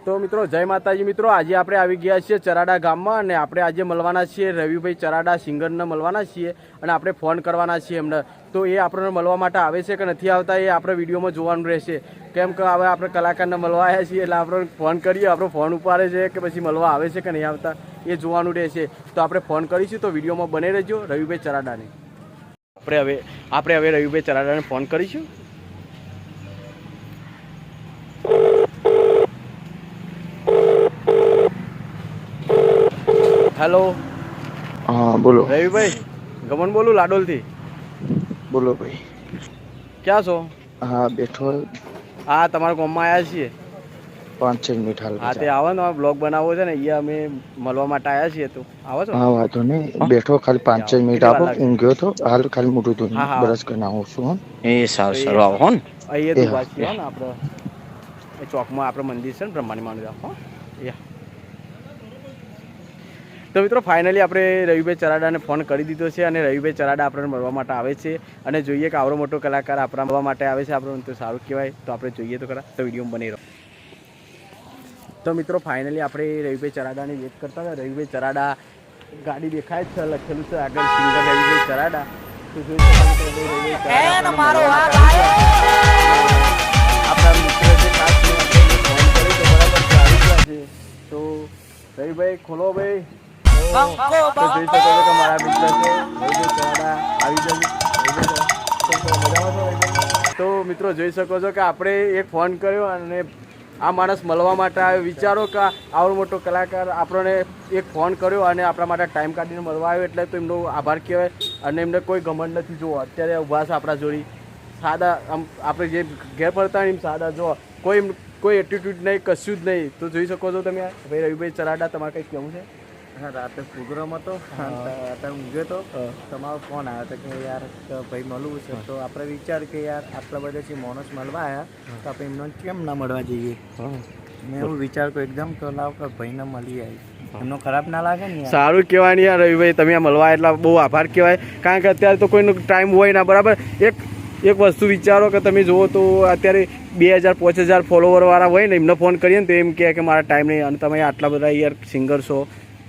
તો મિત્રો જય માતાજી મિત્રો, આજે આપણે આવી ગયા છીએ ચરાડા ગામમાં અને આપણે આજે મળવાના છીએ રવિભાઈ ચરાડા સિંગરને મળવાના છીએ અને આપણે ફોન કરવાના છીએ એમને. તો એ આપણને મળવા માટે આવે છે કે નથી આવતા એ આપણે વિડીયોમાં જોવાનું રહેશે, કેમ કે હવે આપણે કલાકારને મળવા આવ્યા છીએ એટલે આપણે ફોન કરીએ, આપણો ફોન ઉપાડે છે કે પછી મળવા આવે છે કે નહીં આવતા એ જોવાનું રહેશે. તો આપણે ફોન કરીશું, તો વિડીયોમાં બને રહેજો રવિભાઈ ચરાડાને. આપણે હવે રવિભાઈ ચરાડાને ફોન કરીશું. હેલો, હા બોલો. રવિભાઈ ગમન બોલું લાડોલથી. બોલો ભાઈ. ક્યાં છો? હા બેઠો. હા તમારા ગામમાં આવ્યા છીએ. 5-6 મિનિટ હાલ. હા તે આવો ને, બ્લોગ બનાવવો છે ને, અહીંયા અમે મળવા માટે આવ્યા છીએ. તો આવો છો? હા વાંધો નહીં, બેઠો ખાલી 5-6 મિનિટ આપો. ઊંઘ્યો તો હાલ ખાલી મોટું તો બ્રશ કરીને આવું છું. એ સારું આવો હો ને. અહીંયા તો બાકી હો ને, આપણે ચોકમાં આપણે મંદિર છે ને બ્રહ્માની માનું હો. તો મિત્રો ફાઇનલી આપણે રવિભાઈ ચરાડાને ફોન કરી દીધો છે અને રવિભાઈ ચરાડા આપણને મળવા માટે આવે છે અને જોઈએ કે આવડો મોટો કલાકાર આપણા મળવા માટે આવે છે આપણને, તો સારું કહેવાય. તો આપણે જોઈએ તો ખરા, તો વિડીયોમાં બની રહો. તો મિત્રો ફાઇનલી આપણે રવિભાઈ ચરાડાની વેટ કરતા હતા. રવિભાઈ ચરાડા ગાડી દેખાય જ છે, લખેલું છે આગળ સિંગર રવિભાઈ ચરાડા. તો જોઈ શકો છો રવિભાઈ ચરાડા આપણા મિત્ર છે ખાસ ફોન કરી તો બરાબર આવી ગયા છે. તો રવિભાઈ ખોલો ભાઈ. તો જોઈ શકો છો કે મારા મિત્ર છે રવિભાઈ ચરાડા આવી જશે. તો મિત્રો જોઈ શકો છો કે આપણે એક ફોન કર્યો અને આ માણસ મળવા માટે આવ્યો. વિચારો કે આવડો મોટો કલાકાર આપણને એક ફોન કર્યો અને આપણા માટે ટાઈમ કાઢીને મળવા આવ્યો, એટલે તો એમનો આભાર કહેવાય. અને એમને કોઈ ઘમંડ નથી. જુઓ અત્યારે ઊભા છે આપણા જોડી, સાદા આમ આપણે જે ઘેર પડતા હોય એમ સાદા. જુઓ કોઈ એટીટ્યૂડ નહીં, કશું જ નહીં. તો જોઈ શકો છો તમે ભાઈ રવિભાઈ ચરાડા, તમારે કંઈક કહેવું છે? હા, રાતે પ્રોગ્રામ હતો, રાતે ઊંઘ્યો હતો, તમારો ફોન આવ્યો હતો કે યાર ભાઈ મળવું છે. તો આપણે વિચાર કે યાર આટલા બધા માણસ મળવા આવ્યા તો આપણે એમને કેમ ના મળવા જઈએ. મેં એવું વિચાર કર્યો એકદમ તો લાવ કે ભાઈને મળી આવી, એમનો ખરાબ ના લાગે ને. સારું કહેવાય ને યાર રવિભાઈ, તમે મળવા એટલે બહુ આભાર કહેવાય. કારણ કે અત્યારે તો કોઈનો ટાઈમ હોય ના, બરાબર. એક વસ્તુ વિચારો કે તમે જુઓ તો અત્યારે 2000-5000 ફોલોવરવાળા હોય ને, એમને ફોન કરીએ ને તો એમ કહે કે મારા ટાઈમ નહીં, અને તમે આટલા બધા યાર સિંગર છો.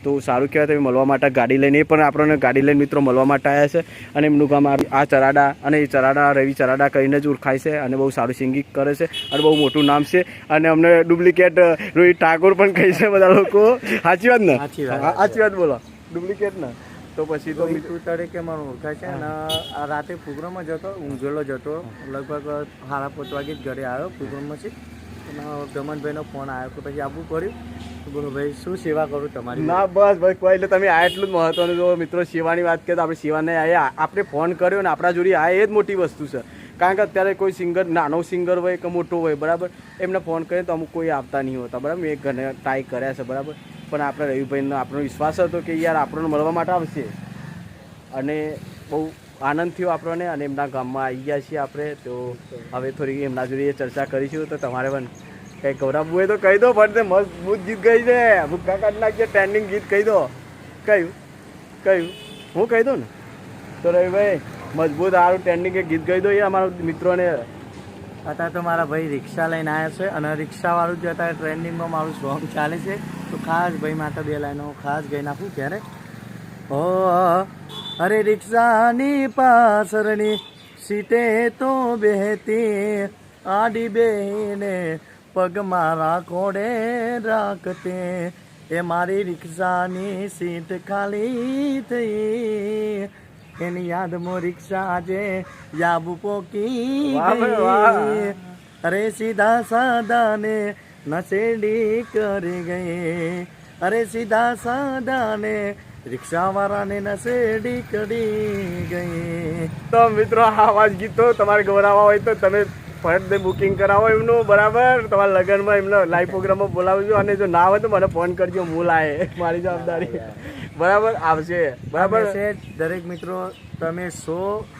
તો સારું કહેવાય તમે મળવા માટે ગાડી લઈને, એ પણ આપણને ગાડી લઈને મિત્રો મળવા માટે આવ્યા છે. અને એમનું ગામ આ ચરાડા, અને એ ચરાડા રવિ ચરાડા કરીને જ ઓળખાય છે અને બહુ સારું સિંગિંગ કરે છે અને બહુ મોટું નામ છે. અને અમને ડુપ્લિકેટ રોહિત ઠાકોર પણ કહે છે બધા લોકો. સાચી વાત ને? સાચી વાત બોલો, ડુપ્લિકેટ ને. તો પછી તો મીઠું તરીકે મને ઓળખાય છે. અને આ રાતે પ્રોગ્રામમાં જતો, ઊંઘેલો જ હતો, લગભગ 5:30 વાગે જ ઘરે આવ્યો પ્રોગ્રામમાંથી. અને ગમનભાઈનો ફોન આવ્યો કે પછી આવવું પડ્યું. બોલો ભાઈ, શું સેવા કરું તમારી? ના બસ ભાઈ કોઈ, એટલે તમે આ એટલું જ મહત્વનું. જો મિત્રો સેવાની વાત કરીએ તો આપણે સેવાને આવ્યા, આપણે ફોન કર્યો ને આપણા જોડે આ એ જ મોટી વસ્તુ છે. કારણ કે અત્યારે કોઈ સિંગર, નાનો સિંગર હોય કે મોટો હોય, બરાબર, એમને ફોન કરીએ તો અમુક કોઈ આવતા નહીં હોતા, બરાબર. મેં ઘણા ટ્રાય કર્યા છે, બરાબર. પણ આપણે રવિભાઈનો આપણો વિશ્વાસ હતો કે યાર આપણને મળવા માટે આવશે અને બહુ આનંદ થયો આપણને. અને એમના ગામમાં આવી ગયા છીએ આપણે. તો હવે થોડી એમના જોડે ચર્ચા કરીશું. તો તમારે પણ કંઈ ગૌરાવવું હોય તો કહી દો. પણ તે મજબૂત ગીત ગઈ છે, ભૂક્કા કાઢ નાખીએ, ટ્રેન્ડિંગ ગીત કહી દો. કયું હું કહી દઉં ને? તો રવિભાઈ મજબૂત સારું ટ્રેન્ડિંગ એક ગીત કહી દો એ અમારા મિત્રોને. અત્યારે તો મારા ભાઈ રિક્ષા લઈને આવ્યા છે અને રિક્ષાવાળું જ અત્યારે ટ્રેન્ડિંગમાં મારું સોંગ ચાલે છે. તો ખાસ ભાઈ માટે 2 લાઈનો ખાસ ગઈ નાખું ક્યારે. ઓ અરે રિક્ષાની પાછળની સીટે તો બેહતી, આડી બેહીને પગ મારા કોડે રાખતે, એ મારી રિક્ષાની સીટ ખાલી થઈ, એની યાદમાં રિક્ષા આજે યાબુ પોકી ગઈ. અરે સીધા સાદાને નશેડી કરી ગઈ, અરે સીધા સાદાને રિક્ષાવાળાને નશેડી કરી ગઈ. તો મિત્રો આ આવાજ ગીતો તમારે ગૌરાવા હોય તો તમે ફરજ બુકિંગ કરાવો એમનું, બરાબર. તમારા લગ્નમાં એમનો લાઈવ પ્રોગ્રામમાં બોલાવજો. અને જો ના હોય તો મને ફોન કરજો, હું લાવે, મારી જવાબદારી, બરાબર. આવશે, બરાબર છે. દરેક મિત્રો તમે છો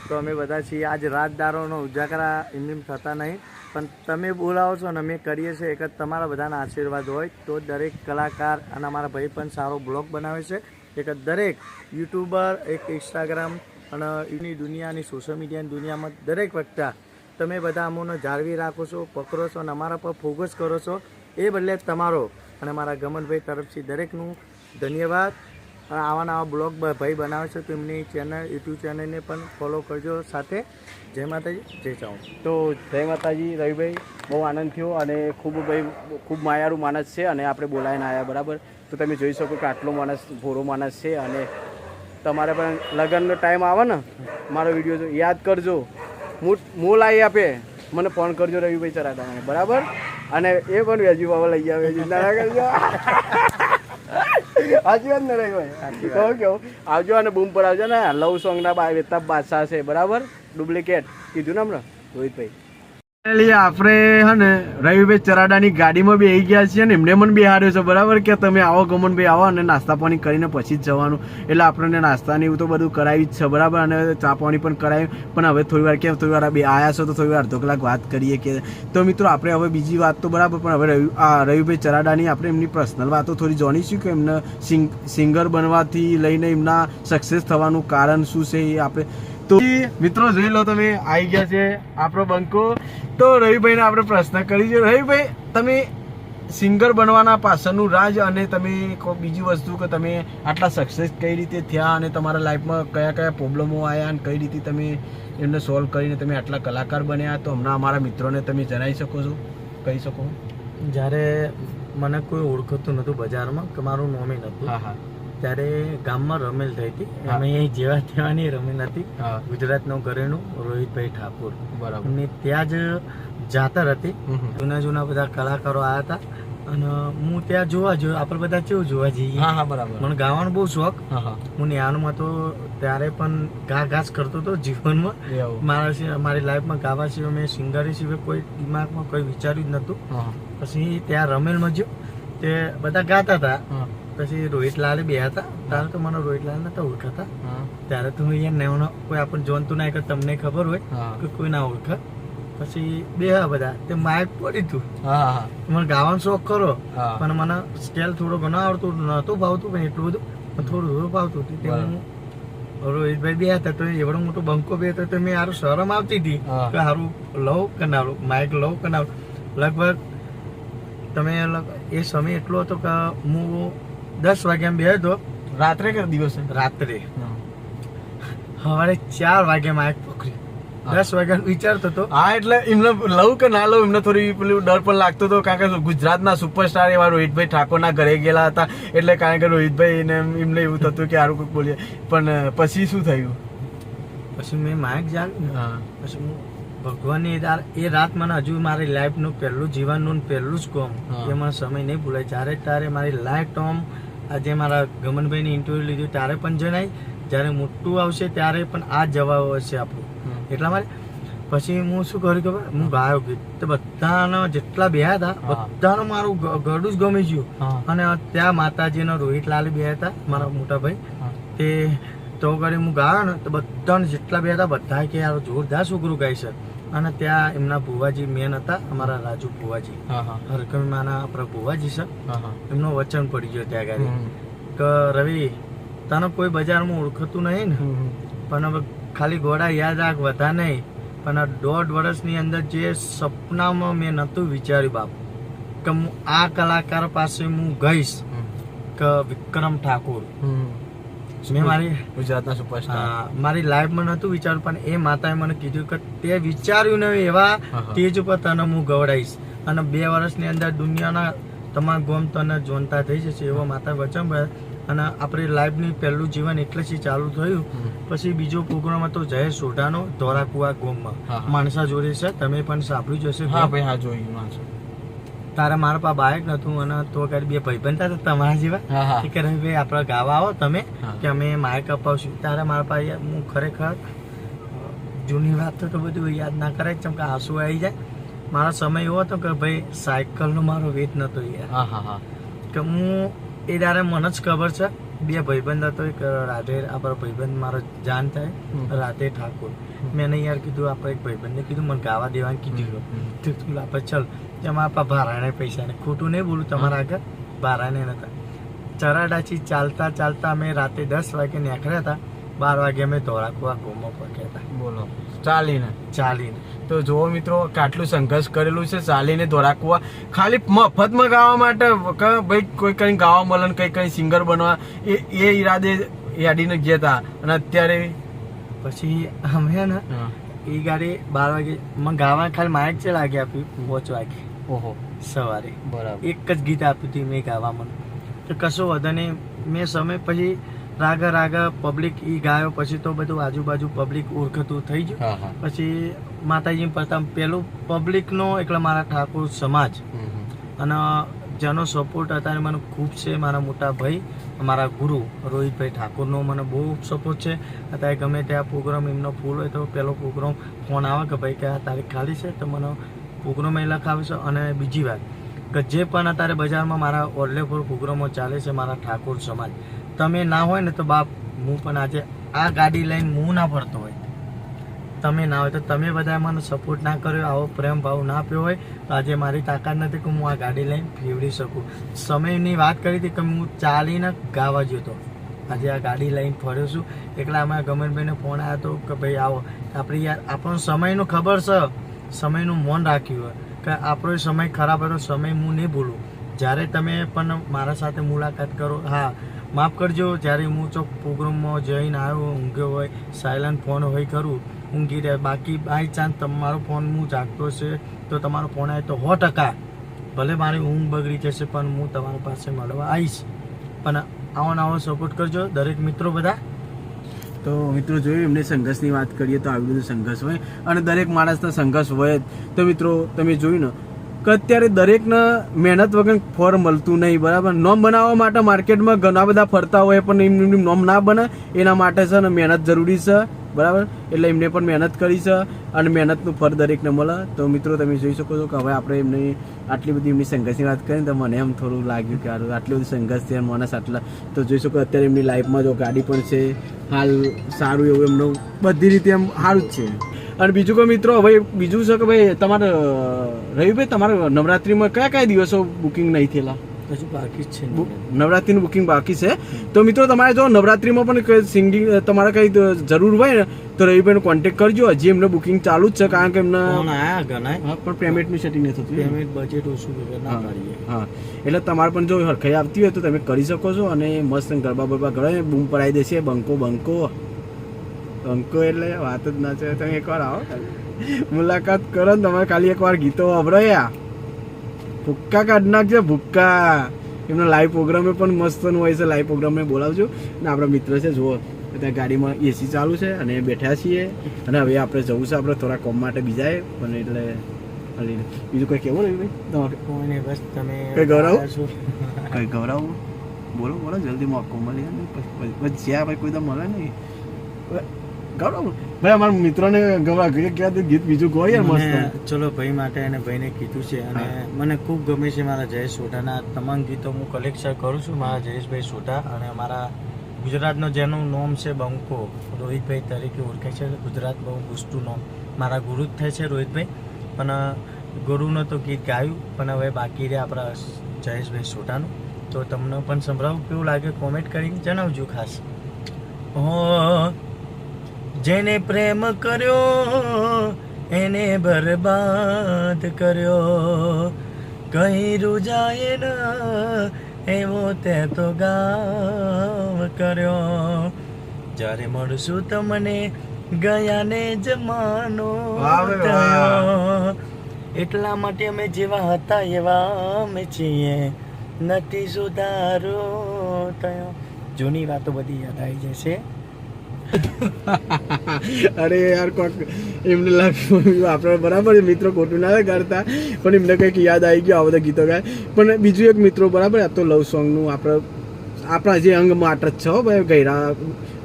તો અમે બધા છીએ. આજ રાતદારોનો ઉજાગરા એમ થતા નહીં, પણ તમે બોલાવો છો અને અમે કરીએ છીએ. એક જ તમારા બધાના આશીર્વાદ હોય તો દરેક કલાકાર, અને અમારા ભાઈ પણ સારો બ્લોગ બનાવે છે. એક દરેક યુટ્યુબર, એક ઇન્સ્ટાગ્રામ અને એની દુનિયાની સોશિયલ મીડિયાની દુનિયામાં દરેક વખતે તમે બધા અમોને જાળવી રાખો છો, પકડો છો અને અમારા પર ફોકસ કરો છો. એ બદલે તમારો અને મારા ગમનભાઈ તરફથી દરેકનું ધન્યવાદ. અને આવા નવા બ્લોગ ભાઈ બનાવે છે તો એમની યુટ્યુબ ચેનલને પણ ફોલો કરજો. સાથે જય માતાજી, જય ચાઉ. તો જય માતાજી રવિભાઈ, બહુ આનંદ થયો અને ખૂબ માયાળુ માણસ છે અને આપણે બોલાવીને આવ્યા બરાબર. તો તમે જોઈ શકો કે આટલો માણસ ભોળો માણસ છે અને તમારે પણ લગ્નનો ટાઈમ આવે ને મારો વિડીયો યાદ કરજો, હું લાવી આપે મને ફોન કરજો રવિભાઈ ચરાડાને બરાબર. અને એ પણ વેજી બાબા લઈ આવે ના કરજો. સાચી વાત ને રવિભાઈ? કહો કેવું આવજો અને બૂમ પર આવજો ને. લવ સોંગના વેતાબ બાદશાહ છે બરાબર, ડુપ્લિકેટ કીધું ને હમણાં રોહિતભાઈ. આપણે હે ને રવિભાઈ ચરાડાની ગાડીમાં બી આવી ગયા છીએ ને એમને મને બેહાડ્યો છે બરાબર કે તમે આવો ગમનભાઈ આવો અને નાસ્તા પાણી કરીને પછી જ જવાનું. એટલે આપણને નાસ્તાની એવું તો બધું કરાવી જ છે બરાબર અને ચા પાણી પણ કરાવ્યું. પણ હવે થોડી વાર કેમ થોડી વાર બે આવ્યા છો તો થોડી વાર અડધો કલાક વાત કરીએ કે. તો મિત્રો આપણે હવે બીજી વાત તો બરાબર, પણ હવે રવિભાઈ ચરાડાની આપણે એમની પર્સનલ વાતો થોડી જાણીશું કે એમને સિંગર બનવાથી લઈને એમના સક્સેસ થવાનું કારણ શું છે એ આપણે. તો મિત્રો જોઈ લો તમે આવી ગયા છે આપણો બંકો. તો રવિભાઈને આપણે પ્રશ્ન કરી છે. રવિભાઈ, તમે સિંગર બનવાના પાછળનું રાજ અને તમે બીજી વસ્તુ કે તમે આટલા સક્સેસ કઈ રીતે થયા અને તમારા લાઈફમાં કયા કયા પ્રોબ્લેમો આવ્યા અને કઈ રીતે તમે એમને સોલ્વ કરીને તમે આટલા કલાકાર બન્યા, તો હમણાં અમારા મિત્રોને તમે જણાવી શકો છો, કહી શકો? જ્યારે મને કોઈ ઓળખતું નહોતું બજારમાં કે મારું નોમે નહોતું, હા હા, ત્યારે ગામમાં રમેલ થઈ હતી. અમે જેવા તેવાની રમેલ હતી. ગુજરાતનું ઘરેણું રોહિતભાઈ ઠાકોર બરાબર, એમની ત્યાં જ જાતર હતી. જૂના બધા કલાકારો આવ્યા હતા અને હું ત્યાં જોવા જોયું. આપણે બધા કેવું જોવા જઈએ. હા હા બરાબર. મને ગાવાનો બહુ શોખ. હા હા, હું ન્યાનમાં તો ત્યારે પણ ઘાસ કરતો હતો જીવનમાં. મારી લાઈફમાં ગાવા સિવાય મેં સિંગરી સિવાય કોઈ દિમાગમાં કોઈ વિચાર્યું જ નહોતું. પછી ત્યાં રમેલમાં ગયો તે બધા ગાતા હતા. પછી રોહિતલાલ બે હતા. ત્યારે તો મને રોહિતલાલ નતા ઓળખાતા. ત્યારે તો અહીંયા કોઈ આપણને જોનતું ના કે તમને ખબર હોય કે કોઈ ના ઓળખે. પછી બે બધા તે માઇક પડી હતું. મને ગાવાનો શોખ ખરો પણ મને સ્કેલ થોડો ઘણો આવડતું નહોતું ભાવતું, પણ એટલું બધું થોડું થોડું ભાવતું હતું. તે હું રોહિતભાઈ બે હતા તો એવડો મોટો બંકો બે હતો તો મેં સારું શરમ આવતી હતી કે સારું લઉં કે ના લઉં, માઇક લઉં કે ના. લગભગ તમે એ સમય એટલો હતો કે હું 10 વાગ્યા બે હતો. રાત્રે કે દિવસે? રાત્રે. સવારે 4 વાગ્યા માઇક પકડ્યું. 10 વાગ્યા વિચારતો હતો. હા, એટલે એમને લઉં કે ના લઉં એમને થોડી પેલું ડર પણ લાગતો હતો, કારણ કે ગુજરાતના સુપરસ્ટાર એવા રોહિતભાઈ ઠાકોરના ઘરે ગયેલા હતા. એટલે કારણ કે રોહિતભાઈ ને એમને એવું થતું કે સારું કોઈક બોલીએ. પણ પછી શું થયું? પછી મેં માઇક જાગ્યું. પછી હું ભગવાનની એ રાત મને હજુ મારી લાઈફનું પહેલું જીવનનું પહેલું જ કોમ એ મને સમય નહીં ભૂલાય. જ્યારે ત્યારે મારી લાઈફ ટોમ આજે મારા ગમનભાઈની ઇન્ટરવ્યુ લીધું ત્યારે પણ જણાય, જ્યારે મોટું આવશે ત્યારે પણ આ જવાબ હશે આપણું. એટલા માટે પછી હું શું કર્યું ખબર, હું ગાયો ગીત તો બધાના જેટલા બે હતા બધાનું મારું ગળું જ ગમી ગયું. અને ત્યાં માતાજીનો રોહિતલાલ બે હતા મારા મોટા ભાઈ. તે તો કરી હું ગાયો ને તો બધાને જેટલા બે હતા બધા કે યાર જોરદાર છોકરું ગાય છે. અને ત્યાં એમના ભુવાજી મેન હતા, અમારા રાજુ ભુવાજી, હરકમીમાના આપણા ભુવાજી છે. એમનું વચન પડી ગયો ત્યાં ગાડી કે રવિ તને કોઈ બજારમાં ઓળખતું નહીં ને, પણ હવે ખાલી ઘોડા યાદ રાખ, વધા નહીં. પણ આ 1.5 વર્ષની અંદર જે સપનામાં મેં નહોતું વિચાર્યું બાપ કે હું આ કલાકાર પાસે હું ગઈશ કે વિક્રમ ઠાકોર મેં મારી ગુજરાતના સુપરસ્ટાર મારી લાઈફમાં નહોતું વિચાર્યું, પણ એ માતાએ મને કીધું કે તે વિચાર્યું ને એવા સ્ટેજ ઉપર તને હું ગવડાવીશ અને 2 વર્ષની અંદર દુનિયાના તમામ ગોમ તને જોનતા થઈ જશે એવો માતા વચન. અને આપણી લાઈફની પહેલું જીવન એટલેથી ચાલુ થયું. પછી બીજો પ્રોગ્રામ હતો જયેશ સોઢાનો ધોરાકુવા ગોમમાં, માણસા જોડે છે, તમે પણ સાંભળ્યું જ હશે. હા ભાઈ, હા જોયું. તારે મારા પાસે બાઇક નતું અને તો કરી બે ભાઈબંધ હતા તમારા જેવા કે ભાઈ આપણે ગાવા આવો તમે કે અમે માઇક અપાવશું. તારે મારા પાસે હું ખરેખર જૂની વાત તો બધું યાદ ના કરાય કેમ કે આંસુ આવી જાય. મારો સમય એવો હતો કે ભાઈ સાયકલનો મારો વેટ નતો યાર. કે હું એ ત્યારે મને જ ખબર છે બે ભાઈબંધ હતો. એક રાધે આપણો ભાઈબંધ મારો જાન થાય રાધે ઠાકોર. મેં એને યાર કીધું આપણે એક ભાઈબંધને કીધું મને ગાવા દેવાનું કીધું. આપણે ચલ તેમાં આપણા ભારાને પૈસા ને ખોટું નહીં બોલું તમારા આગળ, ભારાને નતા. ચરાડાથી ચાલતા ચાલતા અમે રાતે 10 વાગે નીકળ્યા હતા. 12 વાગે અમે ધોળાકુવા ગોમમાં પહોંચ્યા હતા. બોલો. ચાલીને તો જુઓ મિત્રો કે આટલું સંઘર્ષ કરેલું છે ચાલીને ધોળાકુવા ખાલી મફતમાં ગાવા માટે કે ભાઈ કોઈ કઈ ગાવા મળે ને કઈ સિંગર બનવા એ ઈરાદે યાડીને ગયા હતા અને અત્યારે પછી અમે ને એ ગાડી 12 વાગે મને ગાવા ખાલી માઇક છે લાગે આપ્યું 5 વાગે ઓહો સવારે બરાબર એક જ ગીત આપ્યું હતું મેં ગાવા મને તો કશો વધુ નહીં મેં સમય પછી રાગા પબ્લિક ઈ ગાયો પછી તો બધું આજુબાજુ પબ્લિક ઓળખતું થઈ ગયું પછી માતાજી પ્રથમ પેલું પબ્લિકનો એટલે મારા ઠાકોર સમાજ અને જેનો સપોર્ટ અત્યારે મને ખૂબ છે મારા મોટા ભાઈ મારા ગુરુ રોહિતભાઈ ઠાકોરનો મને બહુ સપોર્ટ છે અત્યારે ગમે ત્યાં પ્રોગ્રામ એમનો ફૂલ હોય તો પહેલો પ્રોગ્રામ ફોન આવે કે ભાઈ કે આ તારીખ ખાલી છે તો મને પ્રોગ્રામ એ લખાવે છે અને બીજી વાત કે જે પણ અત્યારે બજારમાં મારા ઓરલેફોર પ્રોગ્રામો ચાલે છે મારા ઠાકોર સમાજ તમે ના હોય ને તો બાપ હું પણ આજે આ ગાડી લઈને હું ના ફરતો હોય તમે ના હોય તો તમે બધા મને સપોર્ટ ના કર્યો આવો પ્રેમ ભાવ ના આપ્યો હોય તો આજે મારી તાકાત નથી કે હું આ ગાડી લઈને ફેવડી શકું સમયની વાત કરી હતી કે હું ચાલીને ગાવા જતો આજે આ ગાડી લઈને ફર્યો છું એકલા અમારા ગમનભાઈને ફોન આવ્યો હતો કે ભાઈ આવો આપણે યાર આપણો સમયનું ખબર છે સમયનું મૌન રાખ્યું હોય કે આપણો સમય ખરાબ હતો સમય હું નહીં ભૂલું જ્યારે તમે પણ મારા સાથે મુલાકાત કરો હા માફ કરજો જ્યારે હું ચોક પ્રોગ્રામમાં જઈને આવ્યો ઊંઘ્યો હોય સાયલન્ટ ફોન હોય કરું ઊંઘી રહે બાકી બાય ચાન્સ તમારો ફોન હું જાગતો છે તો તમારો ફોન આવે તો 100% ભલે મારી ઊંઘ બગડી જશે પણ હું તમારી પાસે મળવા આવીશ પણ આવો સપોર્ટ કરજો દરેક મિત્રો બધા તો મિત્રો જોયું એમને સંઘર્ષની વાત કરીએ તો આવી બધું સંઘર્ષ હોય અને દરેક માણસનો સંઘર્ષ હોય તો મિત્રો તમે જોયું ને કે અત્યારે દરેકને મહેનત વગર ફળ મળતું નહીં બરાબર નોમ બનાવવા માટે માર્કેટમાં ઘણા બધા ફરતા હોય પણ એમની નોમ ના બને એના માટે છે ને મહેનત જરૂરી છે બરાબર એટલે એમને પણ મહેનત કરી છે અને મહેનતનું ફળ દરેકને મળે તો મિત્રો તમે જોઈ શકો છો કે હવે આપણે એમને આટલી બધી એમની સંઘર્ષની વાત કરીને તો મને એમ થોડું લાગ્યું કે આટલી બધી સંઘર્ષ છે માણસ આટલા તો જોઈ શકો અત્યારે એમની લાઈફમાં જો ગાડી પણ છે હાલ સારું એવું એમનું બધી રીતે એમ સારું જ છે અને બીજું કે મિત્રો હવે બીજું છે કે ભાઈ તમારે રવિભાઈ તમારે નવરાત્રિમાં કયા દિવસો બુકિંગ નહીં થયેલા હજુ બાકી જ છે નવરાત્રીનું બુકિંગ બાકી છે તો મિત્રો તમારે જો નવરાત્રીમાં પણ સિંગિંગ તમારે કઈ જરૂર હોય ને તો રવિભાઈનો કોન્ટેક્ટ કરજો હજી એમને બુકિંગ ચાલુ જ છે કારણ કે એમને પણ પેમેન્ટનું સેટિંગ નથી થતું પેમેન્ટ બજેટ ઓછું ના પાડીએ હા એટલે તમારે પણ જો હરખાઈ આવતી હોય તો તમે કરી શકો છો અને મસ્ત ગરબા બરબા ગળે બૂમ પડાવી દેશે બંકો એટલે વાત જ ના છે તમે એકવાર આવો મુલાકાત કરો ને તમારે ખાલી એકવાર ગીતો વાપરાયા ભૂક્કા કાઢ નાખજો ભૂક્કા એમનો લાઈવ પ્રોગ્રામે પણ મસ્ત હોય છે લાઈવ પ્રોગ્રામને બોલાવજો અને આપણા મિત્ર છે જુઓ ત્યાં ગાડીમાં એસી ચાલુ છે અને બેઠા છીએ અને હવે આપણે જવું છે આપણે થોડા કોમ માટે બીજાએ પણ એટલે બીજું કંઈ કેવું રહ્યું ભાઈ કોઈને બસ તમે કઈ ગૌરવ કઈ ગૌરવ બોલો જલ્દી મોકો મળી પછી જ્યાં ભાઈ કોઈ તો મળે નહીં ગૌરવ ભાઈ અમારા મિત્રોને ક્યાં ગીત બીજું કહો યાર મસ્ત ચલો ભાઈ માટે અને ભાઈને કીધું છે અને મને ખૂબ ગમે છે મારા જયેશ સોઢાના તમામ ગીતો હું કલેક્શન કરું છું મારા જયેશભાઈ સોઢા અને મારા ગુજરાતનો જેનું નામ છે બંકો રોહિતભાઈ તરીકે ઓળખાય છે ગુજરાત બહુ ગુસ્તું નામ મારા ગુરુ જ થાય છે રોહિતભાઈ પણ ગુરુનું તો ગીત ગાયું પણ હવે બાકી રહે આપણા જયેશભાઈ સોઢાનું તો તમને પણ સંભળાવું કેવું લાગે કોમેન્ટ કરીને જણાવજો ખાસ જેને પ્રેમ કર્યો એને બરબાદ કર્યો કहीं રૂજાય ના એવો તે તો ગાવ કર્યો જ્યારે મળશું તમને ગયા ને જમાનો થયો એટલા માટે અમે જેવા હતા એવા અમે છીએ નથી સુધારો થયો જૂની વાતો બધી યાદ આવી જશે અરે યાર કોક એમને લાગ્યું આપણે બરાબર મિત્રો ખોટું ના કરતા પણ એમને કંઈક યાદ આવી ગયું આ બધા ગીતો ગાય પણ બીજું એક મિત્રો બરાબર આ તો લવ સોંગનું આપણા જે અંગ માટે જ છે ભાઈ ગયરા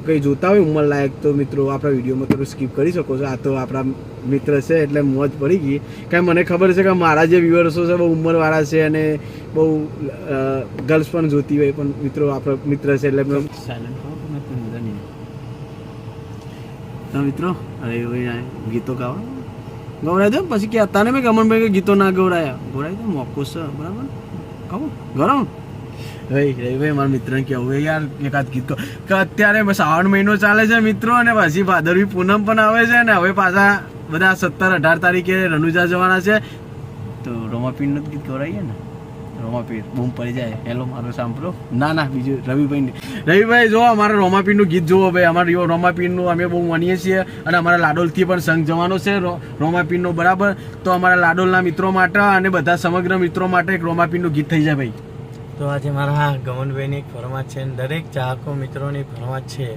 કંઈ જોતા હોય ઉંમર લાયક તો મિત્રો આપણા વિડીયોમાં થોડું સ્કીપ કરી શકો છો આ તો આપણા મિત્ર છે એટલે મોજ પડી ગઈ કારણ મને ખબર છે કે મારા જે વ્યુઅર્સો છે બહુ ઉંમરવાળા છે અને બહુ ગર્લ્સ પણ જોતી હોય પણ મિત્રો આપણો મિત્ર છે એટલે સાયલન્ટ તો મિત્રો અરે ગીતો ગવડાવી દો પછી કે હતા ને મેં ગમનભાઈ ગીતો ના ગવડાયા ગવડાવી દો મોકો છે બરાબર કહો ગરમ રવિભાઈ મારા મિત્રને કહેવું યાર એકાદ ગીત કે અત્યારે શ્રાવણ મહિનો ચાલે છે મિત્રો, અને પછી ભાદરવી પૂનમ પણ આવે છે, ને હવે પાછા બધા 17-18 તારીખે રણુજા જવાના છે, તો રોમાપીરનું જ ગીત ગવડાવીએ ને. રોમાપીર બૂમ પડી જાય, હેલો મારો સાંભળો. ના બીજું રવિભાઈ જો અમારા રોમાપીરનું ગીત જુઓ ભાઈ. અમારે રોમાપીરનું અમે બહુ માનીએ છીએ, અને અમારા લાડોલથી પણ સંઘ જવાનો છે રોમાપીરનો, બરાબર. તો અમારા લાડોલના મિત્રો માટે અને બધા સમગ્ર મિત્રો માટે એક રોમાપીરનું ગીત થઈ જાય ભાઈ. તો આજે મારા ગમનભાઈની એક ફરમાશ છે, દરેક ચાહકો મિત્રોની ફરમાશ છે.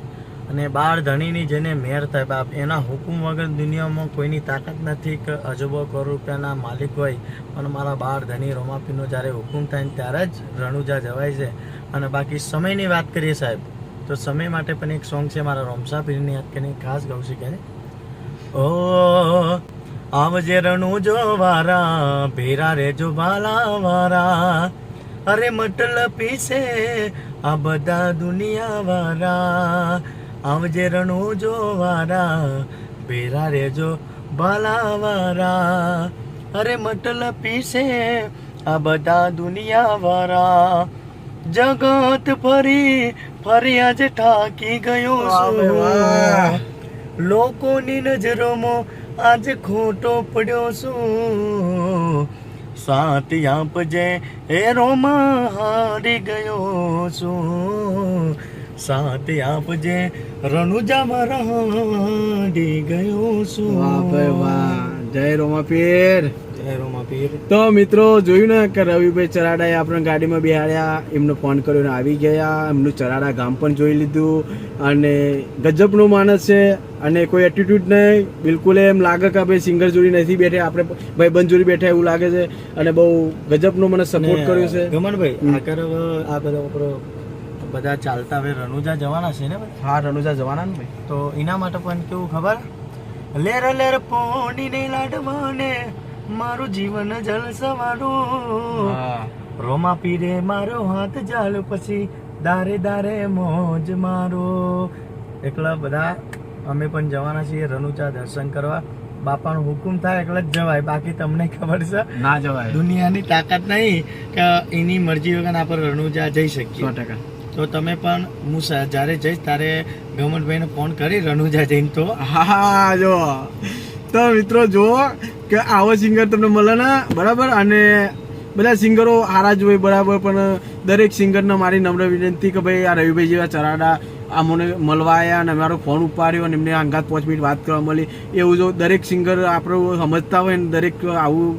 અને બાળ ધણીની જેને મેર થાય બાપ, એના હુકુમ વગર દુનિયામાં કોઈની તાકાત નથી કે અજબો કરોડ રૂપિયાના માલિક હોય, પણ મારા બાળ ધણી રોમાપીરનો જ્યારે હુકુમ થાય ને ત્યારે જ રણુજા જવાય છે. અને બાકી સમયની વાત કરીએ સાહેબ, તો સમય માટે પણ એક સોંગ છે મારા રોમસાપીરની યાદ કરીને ખાસ ગાઉં છું કે ઓ આવજે રણુજો વારા, ભેરા રેજો બાલા વારા, અરે મટલ પીસે આ બધા દુનિયા વાળા, આવજે રણુજો વારા, ભેરા રેજો બાલા વાળા, અરે મટલ પીસે આ બધા દુનિયા વાળા, જગત ફરી આજે ઠાકી ગયો છું, લોકોની નજરોમાં આજે ખોટો પડ્યો છું, સાથ આપજે એ રોમા હારી ગયો છું, સાથ આપજે રણુજામાં હારી ગયો છું. વાહ ભાઈ વાહ, જય રોમાપીર. જય રોમાપીર. તો મિત્રો જોયું ને કે રવિભાઈ ચરાડાએ આપણે ગાડીમાં બેહાડ્યા, એમનો ફોન કર્યો ને આવી ગયા, એમનું ચરાડા ગામ પણ જોઈ લીધું, અને ગજબનું માણસ છે, અને કોઈ એટીટ્યુડ નહીં બિલકુલ. એમ લાગે કે ભાઈ સિંગર જોડી નથી બેઠા, આપણે ભાઈબંધ જોડી બેઠા એવું લાગે છે, અને બહુ ગજબનો મને સપોર્ટ કર્યો છે. ગમનભાઈ આ બધા બધા ચાલતા હવે રણુજા જવાના છે ને ભાઈ? હા રણુજા જવાના ને ભાઈ. તો એના માટે પણ કેવું ખબર, લેર પોણી ને લાડવાને મારું જીવન જલસવાળું, રોમાપીરે મારો હાથ જાલ પછી દારે દારે મોજ મારો. એકલા બધા અમે પણ જવાના છીએ રણુજા દર્શન કરવા. બાપાનો હુકુમ થાય એટલે જ જવાય, બાકી તમને ખબર છે ના જવાય, દુનિયાની તાકાત નહીં કે એની મરજી વગર આપણે રણુજા જઈ શકીએ. 100%. તો તમે પણ હું જ્યારે જઈશ ત્યારે ગમનભાઈને ફોન કરી રણુજા જઈને તો હા જો તો મિત્રો જુઓ કે આવો સિંગર તમને મળે ને, બરાબર. અને બધા સિંગરો સારા જ હોય, બરાબર, પણ દરેક સિંગરને મારી નમ્ર વિનંતી કે ભાઈ આ રવિભાઈ જેવા ચરાડા અમને મળવા આવ્યા અને મારો ફોન ઉપાડ્યો અને એમને અંગાત 5 મિનિટ વાત કરવા મળી. એવું જો દરેક સિંગર આપણે સમજતા હોય ને દરેક આવું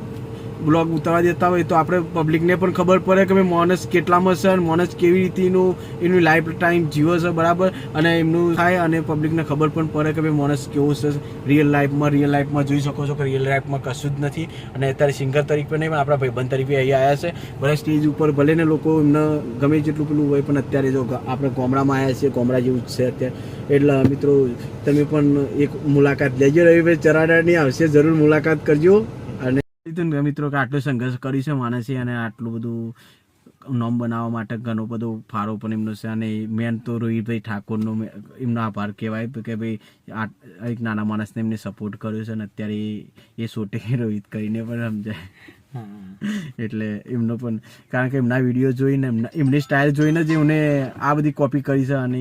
બ્લોગ ઉતારવા દેતા હોય તો આપણે પબ્લિકને પણ ખબર પડે કે ભાઈ માણસ કેટલામાં છે અને માણસ કેવી રીતનું એનું લાઈફ ટાઈમ જીવે છે, બરાબર. અને એમનું થાય અને પબ્લિકને ખબર પણ પડે કે ભાઈ માણસ કેવું છે રિયલ લાઈફમાં જોઈ શકો છો કે રિયલ લાઈફમાં કશું જ નથી. અને અત્યારે સિંગર તરીકે નહીં પણ આપણા ભાઈબંધ તરીકે અહીંયા આવ્યા છે, ભલે સ્ટેજ ઉપર ભલે ને લોકો એમને ગમે જેટલું પેલું હોય, પણ અત્યારે જો આપણે ગામડામાં આવ્યા છીએ, ગામડા જેવું જ છે અત્યારે. એટલે મિત્રો તમે પણ એક મુલાકાત લેજો, રવિભાઈ ચરાડાની આવશે જરૂર મુલાકાત કરજો. અને મિત્રો કે આટલો સંઘર્ષ કર્યું છે માણસે, અને આટલું બધું નોમ બનાવવા માટે ઘણો બધો ફાળો પણ એમનો છે. અને મેન તો રોહિતભાઈ ઠાકોરનો એમનો આભાર કહેવાય કે ભાઈ એક નાના માણસને એમને સપોર્ટ કર્યો છે, અને અત્યારે એ સોટે રોહિત કરીને પણ સમજાય. એટલે એમનો પણ કારણ કે એમના વિડીયો જોઈને એમની સ્ટાઇલ જોઈને જ એમને આ બધી કોપી કરી છે, અને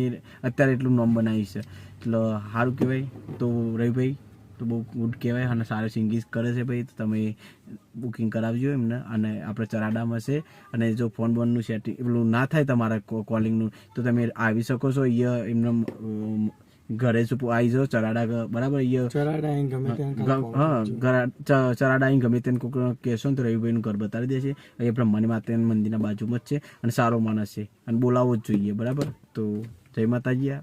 અત્યારે એટલું નોમ બનાવી છે. એટલે સારું કહેવાય. તો રવિભાઈ તો બહુ ગુડ કહેવાય, અને સારું સિંગિંગ કરે છે ભાઈ. તો તમે બુકિંગ કરાવજો એમને, અને આપણે ચરાડામાં છે. અને જો ફોન બોનનું સેટિંગ પેલું ના થાય તમારા કોલિંગનું તો તમે આવી શકો છો અહીંયા એમને ઘરે આવી જાઓ ચરાડા, બરાબર. ચરાડા અહીં ગમે તેને કોઈ કહેશો ને તો રવિભાઈનું ઘર બતાવી દેશે. અહીંયા બ્રહ્માની માતાના મંદિરના બાજુમાં જ છે, અને સારો માણસ છે, અને બોલાવવો જ જોઈએ, બરાબર. તો જય માતાજી.